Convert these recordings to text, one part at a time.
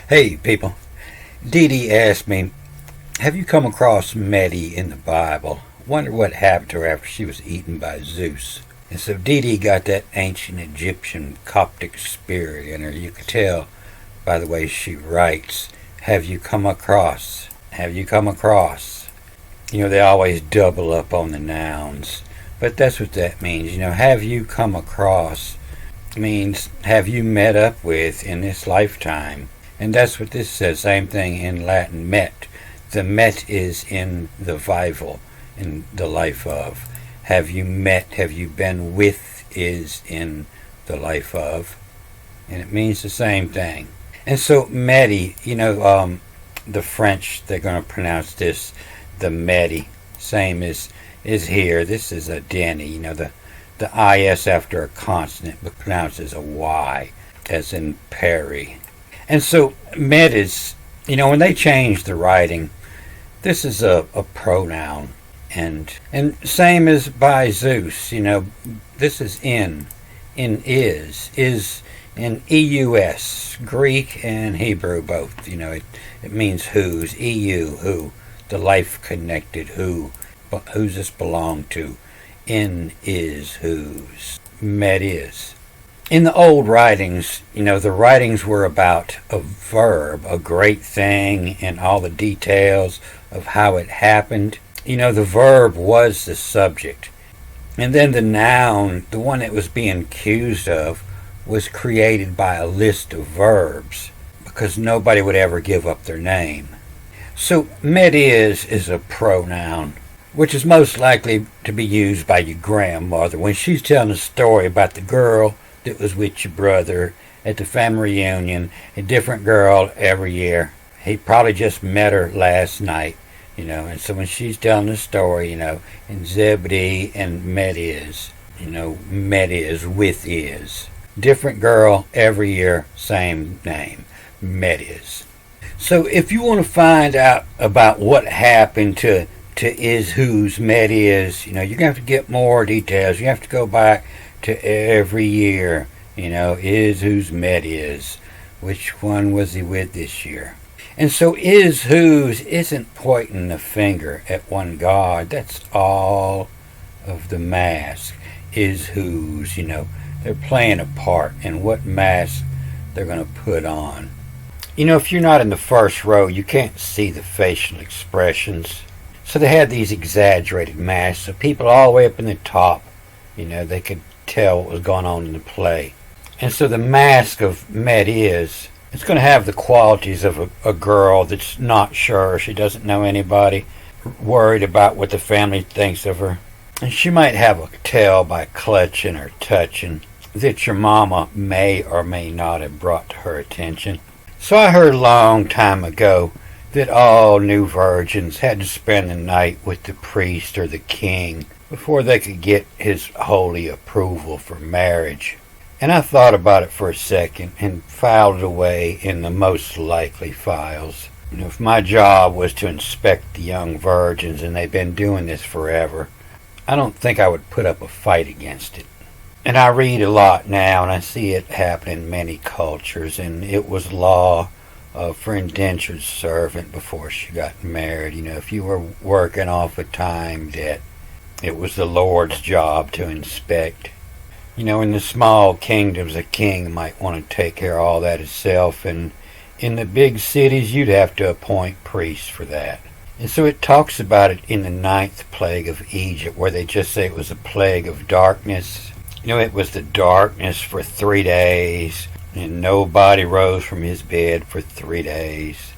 Hey, people. Dee Dee asked me, have you come across Medi in the Bible? Wonder what happened to her after she was eaten by Zeus. And so Dee Dee got that ancient Egyptian Coptic spirit in her. You could tell by the way she writes. Have you come across? Have you come across? They always double up on the nouns. But that's what that means. Have you come across means have you met up with in this lifetime. And that's what this says. Same thing in Latin, met. The met is in the vival, in the life of. Have you met, have you been with is in the life of. And it means the same thing. And so Medi, the French, they're going to pronounce this the Medi. Same as is here. This is a Denny, the IS after a consonant, but pronounced as a Y, as in Perry. And so med is, when they changed the writing, this is a pronoun. And same as by Zeus, this is in is in EUS, Greek and Hebrew both. It means whose, EU, who, the life connected, who's this belong to. In is whose, med is. In the old writings, the writings were about a verb, a great thing, and all the details of how it happened. The verb was the subject. And then the noun, the one that was being accused of, was created by a list of verbs because nobody would ever give up their name. So med is a pronoun, which is most likely to be used by your grandmother when she's telling a story about the girl that was with your brother at the family reunion, a different girl every year. He probably just met her last night, and so when she's telling the story, in Zebedee and met is with is. Different girl every year, same name, met is. So if you want to find out about what happened to is whose met is, you're going to have to get more details. You have to go back to every year, is whose met is. Which one was he with this year? And so is whose isn't pointing the finger at one God. That's all of the mask. Is whose, they're playing a part in what mask they're going to put on. If you're not in the first row, you can't see the facial expressions. So they had these exaggerated masks, so people all the way up in the top, they could tell what was going on in the play. And so the mask of Med is, it's going to have the qualities of a girl that's not sure, she doesn't know anybody, worried about what the family thinks of her. And she might have a tell by clutching or touching that your mama may or may not have brought to her attention. So I heard a long time ago that all new virgins had to spend the night with the priest or the king before they could get his holy approval for marriage. And I thought about it for a second and filed it away in the most likely files. If my job was to inspect the young virgins and they've been doing this forever, I don't think I would put up a fight against it. And I read a lot now, and I see it happen in many cultures, and it was law for indentured servant before she got married. If you were working off a time debt, it was the Lord's job to inspect. In the small kingdoms, a king might want to take care of all that himself, and in the big cities, you'd have to appoint priests for that. And so it talks about it in the 9th plague of Egypt, where they just say it was a plague of darkness. It was the darkness for 3 days, and nobody rose from his bed for 3 days.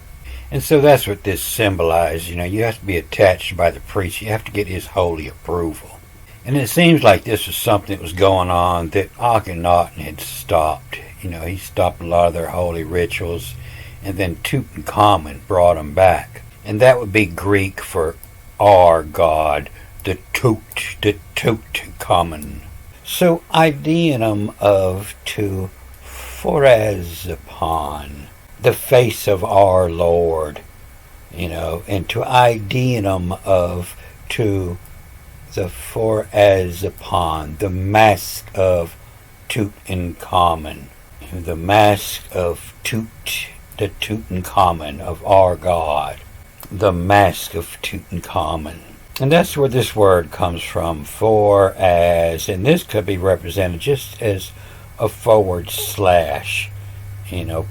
And so that's what this symbolizes. You have to be attached by the priest. You have to get his holy approval. And it seems like this was something that was going on that Akhenaten had stopped. He stopped a lot of their holy rituals, and then Tutankhamun brought them back. And that would be Greek for our God, the Tutankhamun. So idiom of to forez upon, the face of our Lord, and to idiom of to the forez upon, the mask of Tutankhamun, the mask of the Tutankhamun of our God, the mask of Tutankhamun. And that's where this word comes from, for as, and this could be represented just as a forward slash,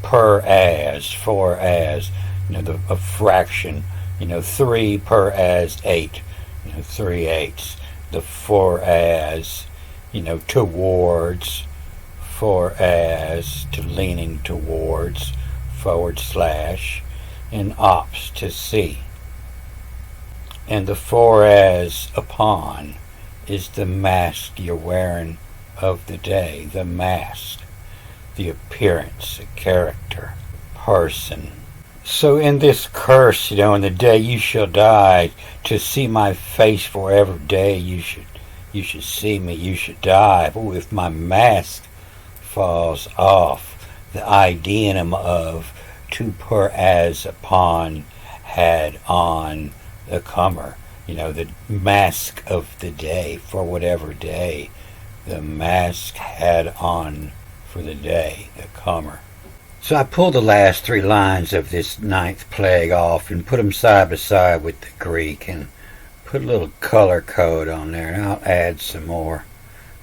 per as, for as, a fraction, 3 per as 8, 3/8. The for as, towards, for as, to leaning towards, forward slash, and ops, to see. And the for as upon is the mask you're wearing of the day, the mask, the appearance, the character, person. So in this curse, in the day you shall die, to see my face forever day, you should see me, you should die. But if my mask falls off, the idiom of to per as upon had on the comer, the mask of the day for whatever day, the mask had on for the day, the comer. So I pulled the last 3 lines of this 9th plague off and put them side by side with the Greek and put a little color code on there, and I'll add some more.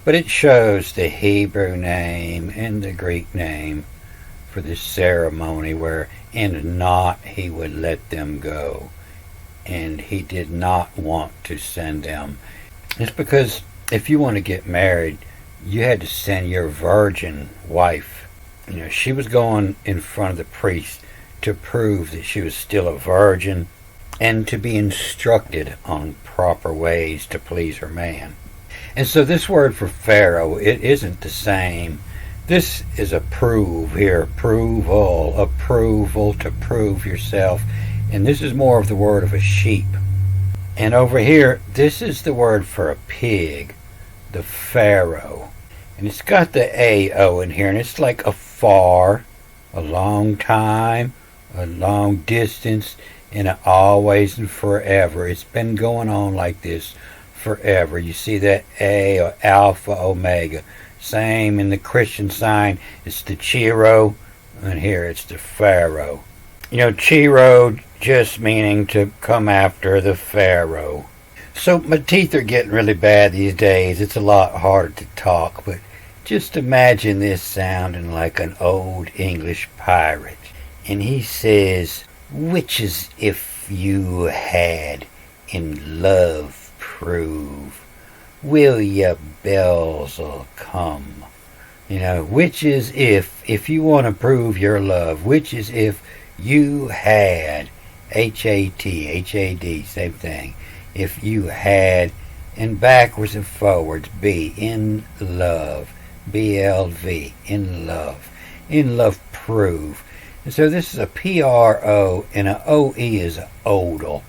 But it shows the Hebrew name and the Greek name for this ceremony where and not he would let them go. And he did not want to send them. It's because if you want to get married, you had to send your virgin wife. She was going in front of the priest to prove that she was still a virgin and to be instructed on proper ways to please her man. And so this word for Pharaoh, it isn't the same. This is approve here, approval to prove yourself. And this is more of the word of a sheep. And over here, this is the word for a pig, the Pharaoh. And it's got the A-O in here, and it's like a far, a long time, a long distance, and an always and forever. It's been going on like this forever. You see that A, or Alpha, Omega. Same in the Christian sign. It's the Chiro, and here it's the Pharaoh. Chiro just meaning to come after the Pharaoh. So my teeth are getting really bad these days. It's a lot harder to talk, but just imagine this sounding like an old English pirate. And he says, which is if you had in love prove, will ya bells'll come. Which is if you want to prove your love, which is if you had, H-A-T, H-A-D, same thing. If you had, and backwards and forwards, be in love, B-L-V, in love. In love, prove. And so this is a P-R-O, and an O-E is an odal.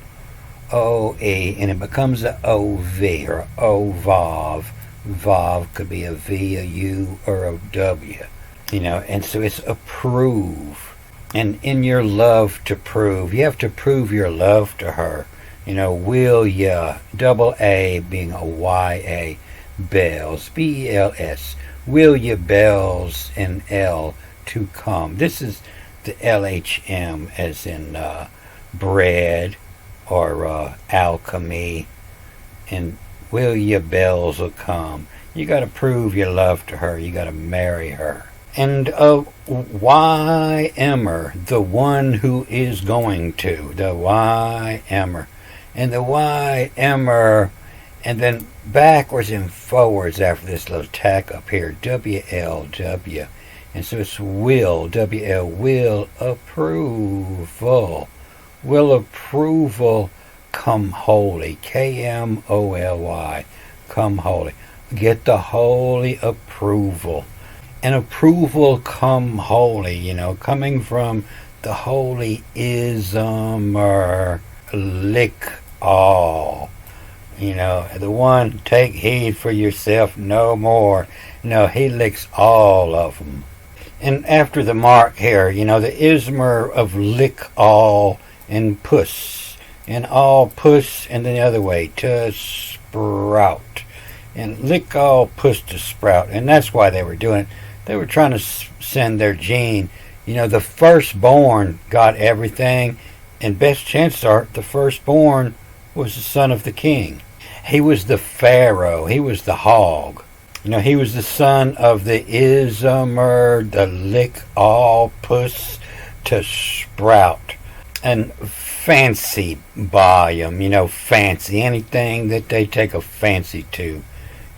O-E, and it becomes an O-V, or O-Vav. Vav could be a V, a U, or a W. And so it's approve. And in your love to prove, you have to prove your love to her. Will ya, double A being a Y-A, bells, B-E-L-S. Will ya bells and L to come. This is the LHM as in bread or alchemy. And will ya bells will come. You got to prove your love to her. You got to marry her. And Y-Emmer, the one who is going to, the Y-Emmer. And the Y-Emmer, and then backwards and forwards after this little tack up here, W-L-W. And so it's will, W-L, will approval. Will approval come holy, K-M-O-L-Y, come holy. Get the holy approval. And approval come holy, coming from the holy ismer, lick all. The one, take heed for yourself no more. No, he licks all of them. And after the mark here, the ismer of lick all and puss. And all puss, and then the other way, to sprout. And lick all puss to sprout. And that's why they were doing it. They were trying to send their gene, The firstborn got everything, and best chances are the firstborn was the son of the king. He was the pharaoh. He was the hog. He was the son of the Ismer, the lick all puss to sprout. And fancy volume, fancy. Anything that they take a fancy to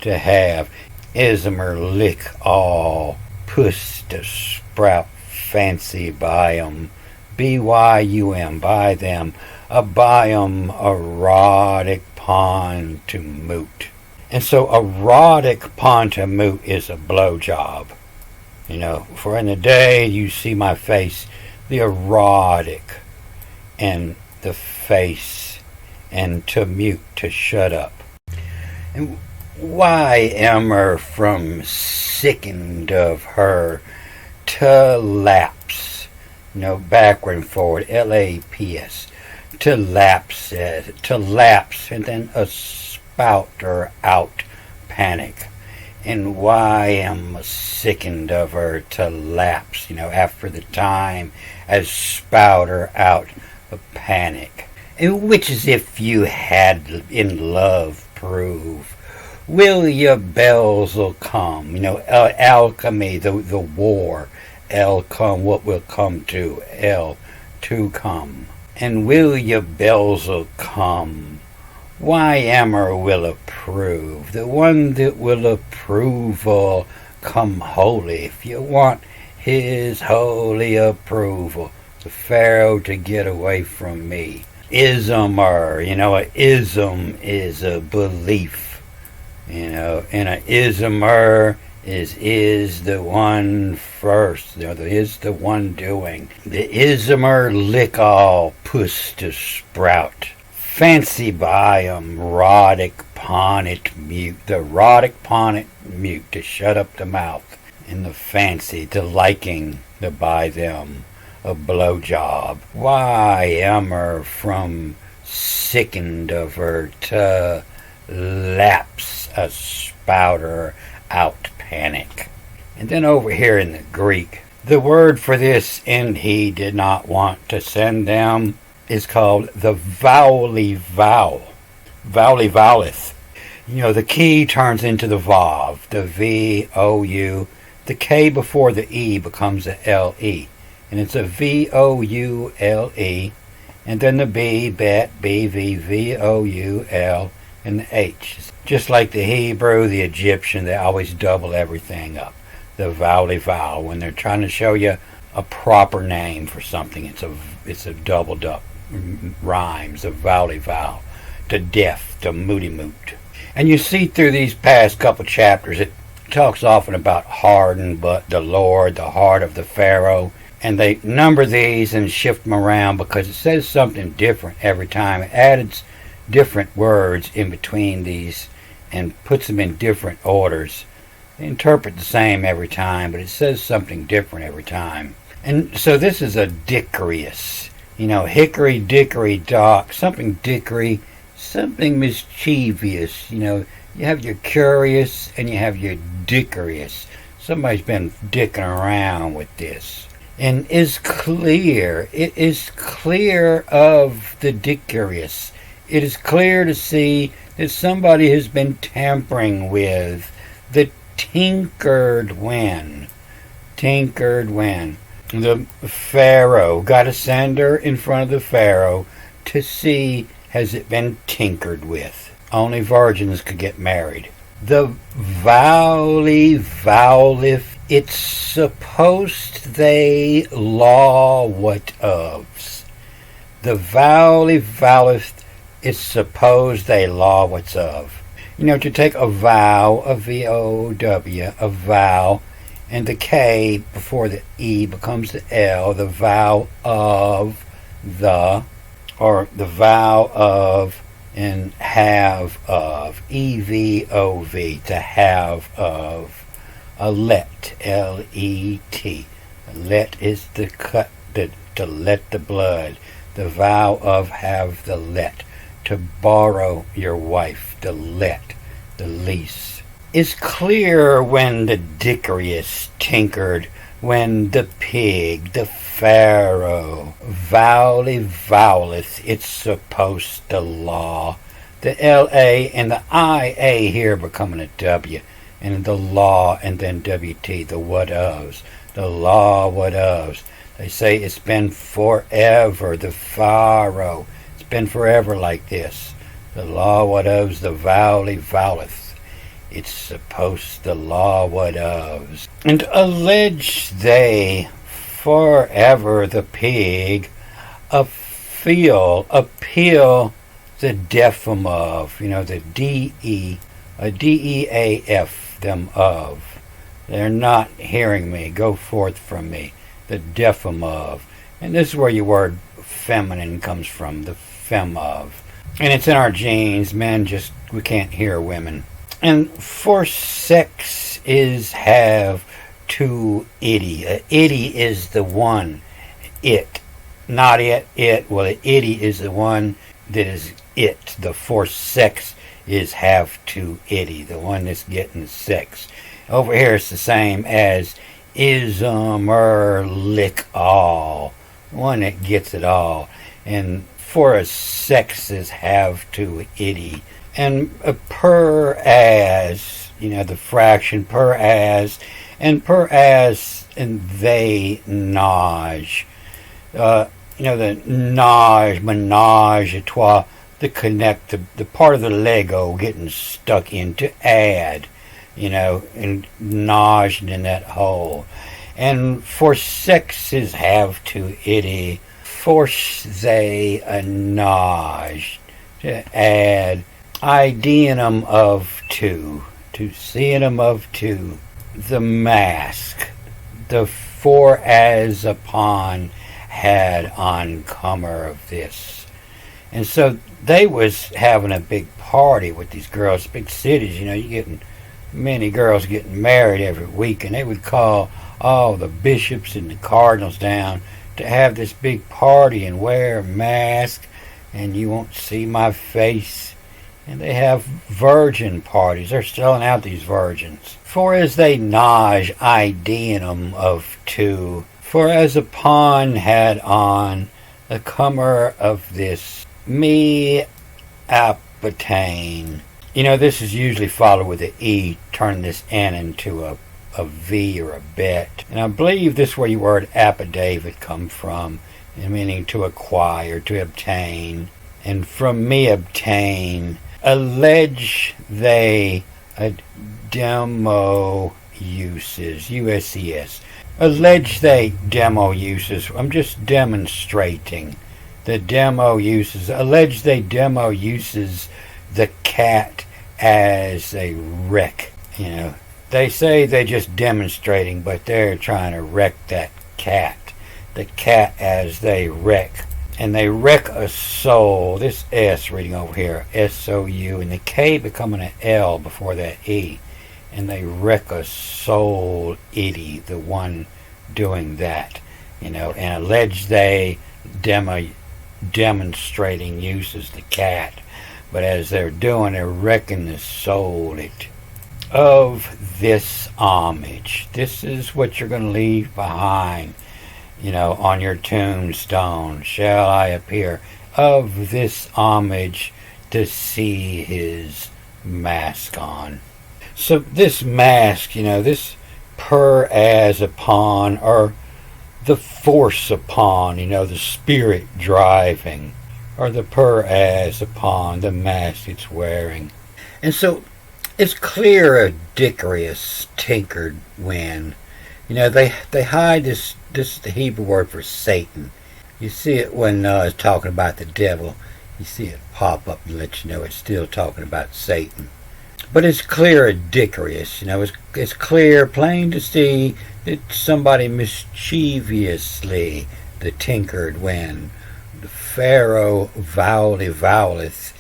have. Ismer, lick all puss to sprout. Fancy volume. BYUM, by them. A biome, erotic pond to moot. And so erotic pond to moot is a blowjob. For in the day you see my face, the erotic, and the face, and to mute, to shut up. And why am I from sickened of her to lapse? Backward and forward, LAPS. To lapse, and then a spout or out panic. And why am I sickened of her to lapse, after the time as spout or out a panic. And which is if you had in love prove. Will your bells will come, alchemy, the war, L come, what will come to, L to come. And will your bells will come? Why Amor will approve? The one that will approve will come holy. If you want his holy approval, the Pharaoh to get away from me. Ismer, a ism is a belief, and a ismer is the one first, is the one doing. The ismer lick all puss to sprout. Fancy biome, rodic ponnet mute. The rodic ponnet mute to shut up the mouth. And the fancy to liking to buy them a blowjob. Why am her from sickened of her to lapse a spouter out panic? And then over here in the Greek, the word for this and he did not want to send them is called the vowely vowel. Vowely vowleth. The key turns into the vav, the V-O-U. The K before the E becomes a L-E. And it's a V-O-U-L-E. And then the B, bet, B-V-V-O-U-L, and the H. Just like the Hebrew, the Egyptian, they always double everything up. The vowely vowel. When they're trying to show you a proper name for something, it's a doubled up rhymes, a vowely vowel. To deaf, to moody moot. And you see through these past couple chapters, it talks often about harden, but the Lord, the heart of the Pharaoh. And they number these and shift them around because it says something different every time. It adds different words in between these and puts them in different orders. They interpret the same every time, but it says something different every time. And so this is a dicorious. Hickory, dickory, dock, something dickory, something mischievous. You have your curious and you have your dicorious. Somebody's been dicking around with this. And it is clear of the dicorious. It is clear to see that somebody has been tampering with the tinkered when. The Pharaoh got a sender in front of the Pharaoh to see has it been tinkered with. Only virgins could get married. The vowly vowleth, it's supposed they law what ofs. The vowly vowleth, it's supposed they law what's of. To take a vow, a V-O-W, a vow, and the K before the E becomes the L, the vow of the, or the vow of, and have of, E-V-O-V, to have of, a let, L-E-T. Let is the cut, to let the blood, the vow of have the let, to borrow your wife, the let, the lease. It's clear when the dicorious tinkered when the pig, the Pharaoh, vowly vowleth, it's supposed to law. The L-A and the I-A here becoming a W, and the law, and then W-T, the what ofs, the law what ofs. They say it's been forever, the Pharaoh. It's been forever like this. The law what ofs, the vowly vowleth. It's supposed the law what ofs. And allege they forever the pig appeal the deafum of, the D-E-A-F them of. They're not hearing me, go forth from me, the deafum of. And this is where your word feminine comes from, the fem of. And it's in our genes, men we can't hear women. And for sex is have to itty. A itty is the one, it. Not it, it. Well, the itty is the one that is it. The for sex is have to itty, the one that's getting sex. Over here it's the same as ism or lick all, the one that gets it all. And for a sex is have to itty. And per as, the fraction per as, and per as, and they nage. The nage, menage a trois, the connect, the part of the Lego getting stuck in to add, and nage in that hole. And for sexes have to itty, force they a nage, to add. Ideanum of two, to seeing of two, the mask, the for as upon had on comer of this. And so they was having a big party with these girls, big cities, you getting many girls getting married every week, and they would call all the bishops and the cardinals down to have this big party and wear a mask, and you won't see my face. And they have virgin parties. They're selling out these virgins. For as they nage ideanum of two, for as upon had on the comer of this me apatane. This is usually followed with an E, turn this N into a V or a bet. And I believe this is where your word affidavit come from, meaning to acquire, to obtain. And from me obtain. Allege they a demo uses, USCS. Allege they demo uses. I'm just demonstrating the demo uses. Allege they demo uses the cat as a wreck. They say they're just demonstrating, but they're trying to wreck that cat. The cat as they wreck. And they wreck a soul. This S reading over here, S-O-U, and the K becoming an L before that E. And they wreck a soul itty, the one doing that. And allege they demonstrating uses the cat. But as they're doing, they're wrecking the soul it. Of this homage. This is what you're going to leave behind. On your tombstone, shall I appear of this homage to see his mask on. So this mask, this per as upon, or the force upon, the spirit driving, or the per as upon the mask it's wearing. And so it's clear a Dicarius tinkered when. They hide this is the Hebrew word for Satan. You see it when it's talking about the devil. You see it pop up and let you know it's still talking about Satan. But it's clear a Dicarius. It's clear, plain to see that somebody mischievously the tinkered when the Pharaoh vowly vowleth.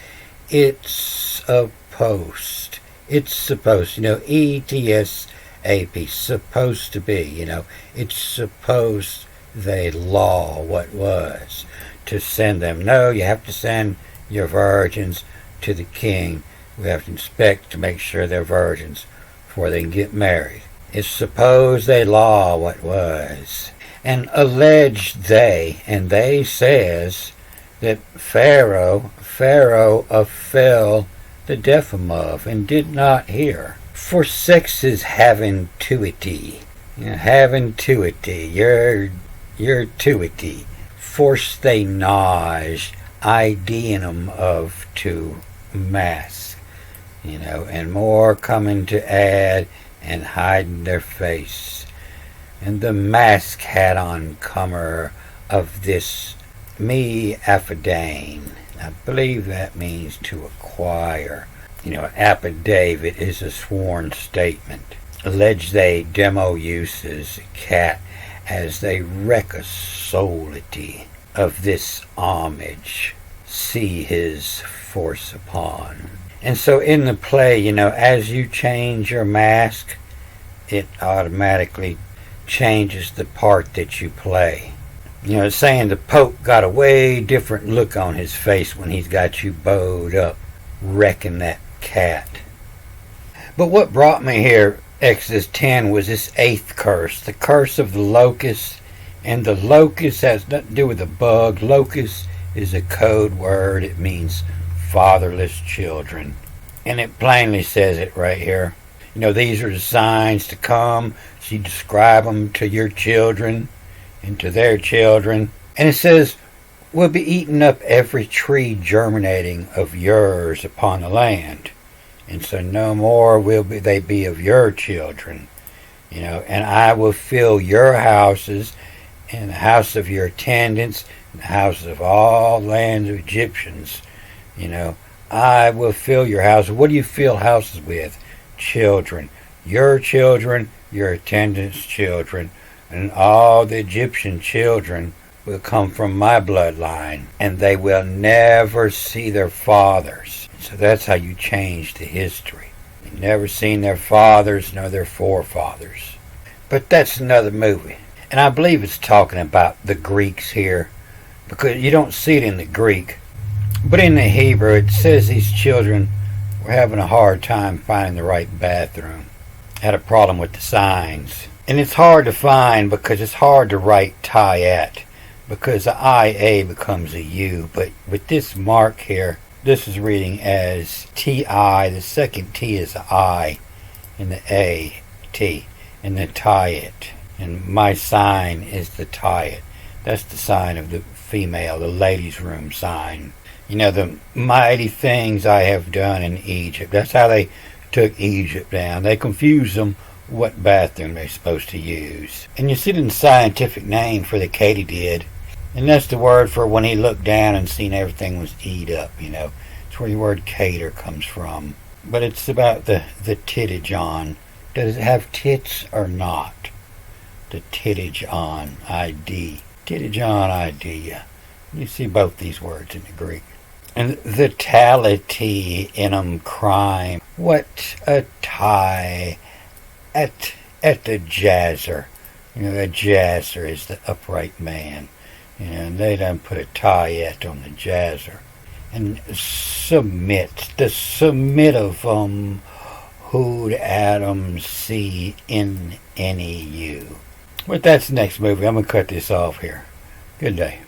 It's a post. It's supposed, ETS AP, supposed to be, it's supposed they law what was to send them. No, you have to send your virgins to the king. We have to inspect to make sure they're virgins before they can get married. It's supposed they law what was, and alleged they, and they says that Pharaoh fell the deafum of, and did not hear. For sex is having tuity, having tuity, your tuity. Force they nage, ideanum of to mask, and more coming to add and hiding their face. And the mask had on comer of this me affidane. I believe that means to acquire. Affidavit is a sworn statement. Allege they demo uses cat as they recasolity of this homage see his force upon. And so in the play, as you change your mask, it automatically changes the part that you play. It's saying the Pope got a way different look on his face when he's got you bowed up, wrecking that cat. But what brought me here, Exodus 10, was this 8th curse, the curse of the locust. And the locust has nothing to do with the bug. Locust is a code word. It means fatherless children. And it plainly says it right here. These are the signs to come. So you describe them to your children and to their children. And it says, we'll be eating up every tree germinating of yours upon the land. And so no more will they be of your children. And I will fill your houses and the house of your attendants and the houses of all lands of Egyptians. I will fill your houses. What do you fill houses with? Children. Your attendants' children, and all the Egyptian children will come from my bloodline, and they will never see their fathers. So that's how you change the history. They've never seen their fathers nor their forefathers. But that's another movie. And I believe it's talking about the Greeks here, because you don't see it in the Greek. But in the Hebrew, it says these children were having a hard time finding the right bathroom. Had a problem with the signs. And it's hard to find because it's hard to write Tayat, because the IA becomes a U. But with this mark here, this is reading as TI. The second T is a I, and the A, T, and the Tayat. And my sign is the Tayat. That's the sign of the female, the ladies' room sign. The mighty things I have done in Egypt. That's how they took Egypt down. They confused them what bathroom they're supposed to use. And you see the scientific name for the katydid. And that's the word for when he looked down and seen everything was eat up, It's where the word cater comes from. But it's about the titijon. Does it have tits or not? The titijon ID. Titijon idea. You see both these words in the Greek. And the tality in crime. What a tie at the jazzer. The jazzer is the upright man. And they done put a tie-et on the jazzer. And submit, the submit of who'd Adam see in any you. But that's the next movie. I'm going to cut this off here. Good day.